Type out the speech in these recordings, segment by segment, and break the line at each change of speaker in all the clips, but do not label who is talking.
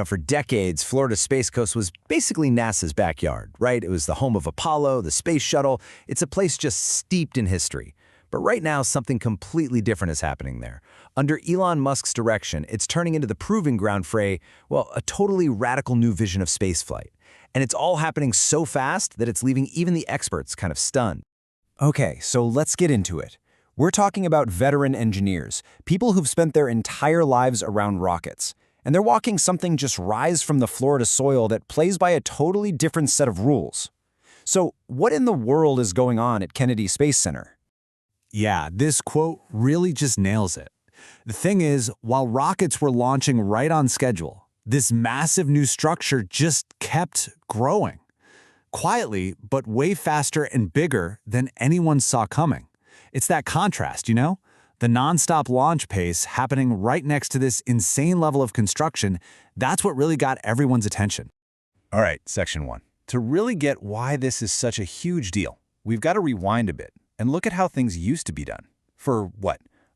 For decades, Florida's Space Coast was basically NASA's backyard, right? It was the home of Apollo, the space shuttle. It's a place just steeped in history. But right now, something completely different is happening there. Under Elon Musk's direction, it's turning into the proving ground for a totally radical new vision of spaceflight. And it's all happening so fast that it's leaving even the experts kind of stunned.
Okay, so let's get into it. We're talking about veteran engineers, people who've spent their entire lives around rockets. And they're walking something just rise from the Florida soil that plays by a totally different set of rules. So what in the world is going on at Kennedy Space Center?
Yeah, this quote really just nails it. The thing is, while rockets were launching right on schedule, this massive new structure just kept growing. Quietly, but way faster and bigger than anyone saw coming. It's that contrast, The nonstop launch pace happening right next to this insane level of construction, that's what really got everyone's attention.
All right, Section 1. To really get why this is such a huge deal, we've got to rewind a bit and look at how things used to be done. For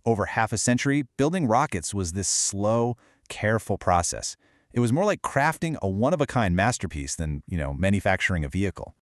over half a century, building rockets was this slow, careful process. It was more like crafting a one-of-a-kind masterpiece than, manufacturing a vehicle.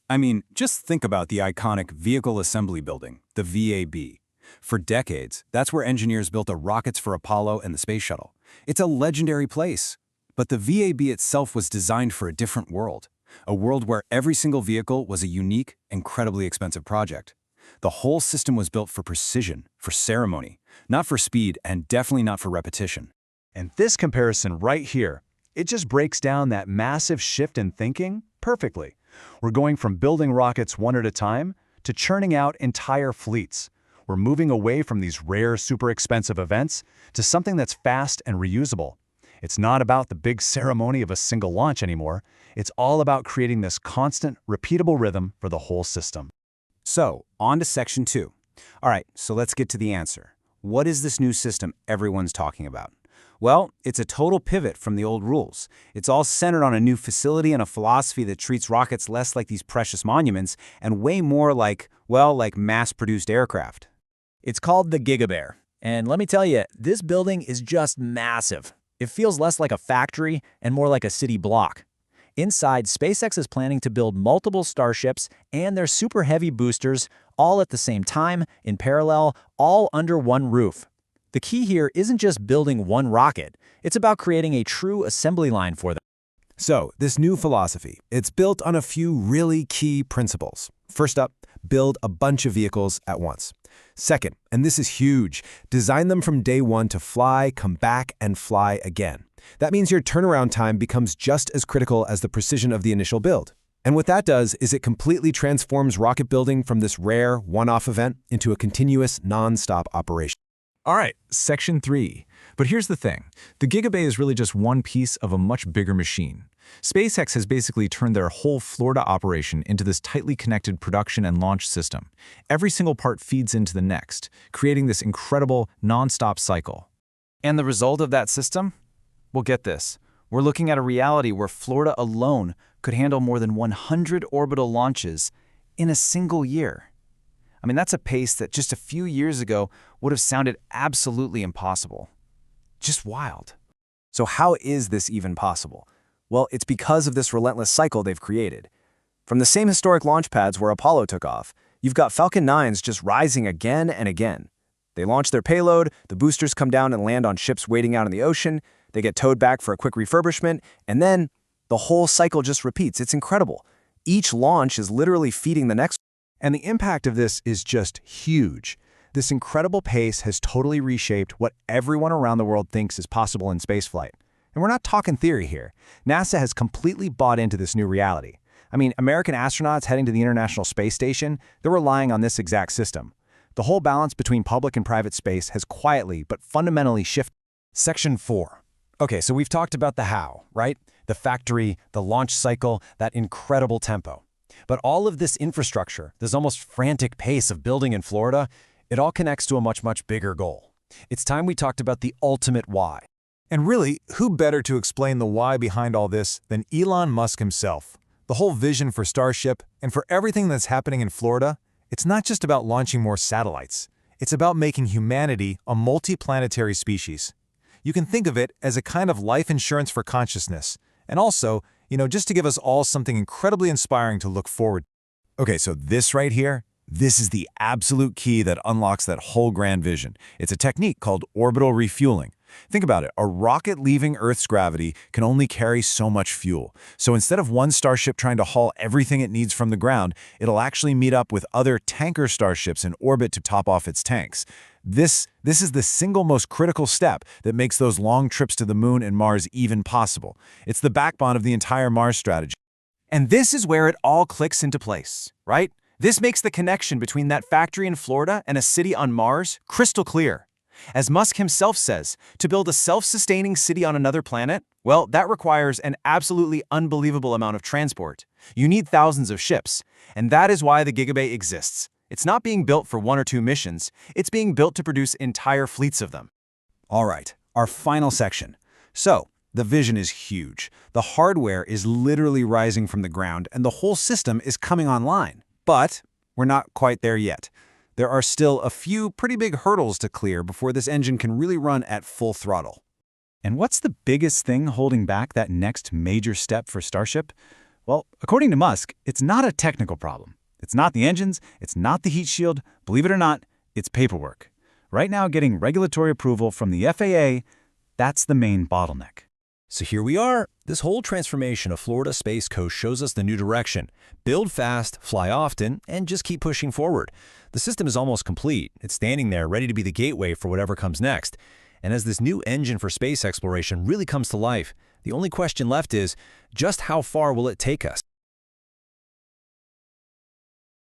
I mean, just think about the iconic Vehicle Assembly Building, the VAB. For decades, that's where engineers built the rockets for Apollo and the space shuttle. It's a legendary place. But the VAB itself was designed for a different world. A world where every single vehicle was a unique, incredibly expensive project. The whole system was built for precision, for ceremony, not for speed, and definitely not for repetition.
And this comparison right here, it just breaks down that massive shift in thinking perfectly. We're going from building rockets one at a time to churning out entire fleets. We're moving away from these rare, super expensive events to something that's fast and reusable. It's not about the big ceremony of a single launch anymore. It's all about creating this constant, repeatable rhythm for the whole system.
So, on to Section 2. All right, so let's get to the answer. What is this new system everyone's talking about? Well, it's a total pivot from the old rules. It's all centered on a new facility and a philosophy that treats rockets less like these precious monuments and way more like mass-produced aircraft.
It's called the Gigabay, and let me tell you, this building is just massive. It feels less like a factory and more like a city block. Inside, SpaceX is planning to build multiple Starships and their super heavy boosters all at the same time, in parallel, all under one roof. The key here isn't just building one rocket, it's about creating a true assembly line for them.
So, this new philosophy, it's built on a few really key principles. First up, build a bunch of vehicles at once. Second, and this is huge, design them from day one to fly, come back, and fly again. That means your turnaround time becomes just as critical as the precision of the initial build. And what that does is it completely transforms rocket building from this rare, one-off event into a continuous, non-stop operation.
All right, Section 3. But here's the thing. The Gigabay is really just one piece of a much bigger machine. SpaceX has basically turned their whole Florida operation into this tightly connected production and launch system. Every single part feeds into the next, creating this incredible, non-stop cycle.
And the result of that system? Well, get this. We're looking at a reality where Florida alone could handle more than 100 orbital launches in a single year. I mean, that's a pace that just a few years ago would have sounded absolutely impossible. Just wild.
So how is this even possible? Well, it's because of this relentless cycle they've created. From the same historic launch pads where Apollo took off, you've got Falcon 9s just rising again and again. They launch their payload, the boosters come down and land on ships waiting out in the ocean, they get towed back for a quick refurbishment, and then the whole cycle just repeats. It's incredible. Each launch is literally feeding the next.
And the impact of this is just huge. This incredible pace has totally reshaped what everyone around the world thinks is possible in spaceflight. And we're not talking theory here. NASA has completely bought into this new reality. I mean, American astronauts heading to the International Space Station, they're relying on this exact system. The whole balance between public and private space has quietly but fundamentally shifted.
Section 4. Okay, so we've talked about the how, right? The factory, the launch cycle, that incredible tempo. But all of this infrastructure, this almost frantic pace of building in Florida, it all connects to a much, much bigger goal. It's time we talked about the ultimate why.
And really, who better to explain the why behind all this than Elon Musk himself? The whole vision for Starship and for everything that's happening in Florida, it's not just about launching more satellites. It's about making humanity a multiplanetary species. You can think of it as a kind of life insurance for consciousness. And also, just to give us all something incredibly inspiring to look forward to.
Okay, so this right here, this is the absolute key that unlocks that whole grand vision. It's a technique called orbital refueling. Think about it. A rocket leaving Earth's gravity can only carry so much fuel. So instead of one Starship trying to haul everything it needs from the ground, it'll actually meet up with other tanker Starships in orbit to top off its tanks. This is the single most critical step that makes those long trips to the Moon and Mars even possible. It's the backbone of the entire Mars strategy.
And this is where it all clicks into place, right? This makes the connection between that factory in Florida and a city on Mars crystal clear. As Musk himself says, to build a self-sustaining city on another planet, well, that requires an absolutely unbelievable amount of transport. You need thousands of ships, and that is why the Gigabay exists. It's not being built for 1 or 2 missions, it's being built to produce entire fleets of them.
All right, our final section. So, the vision is huge. The hardware is literally rising from the ground, and the whole system is coming online. But we're not quite there yet. There are still a few pretty big hurdles to clear before this engine can really run at full throttle.
And what's the biggest thing holding back that next major step for Starship? Well, according to Musk, it's not a technical problem. It's not the engines, it's not the heat shield. Believe it or not, it's paperwork. Right now, getting regulatory approval from the FAA, that's the main bottleneck.
So here we are. This whole transformation of Florida Space Coast shows us the new direction. Build fast, fly often, and just keep pushing forward. The system is almost complete. It's standing there ready to be the gateway for whatever comes next. And as this new engine for space exploration really comes to life, the only question left is, just how far will it take us?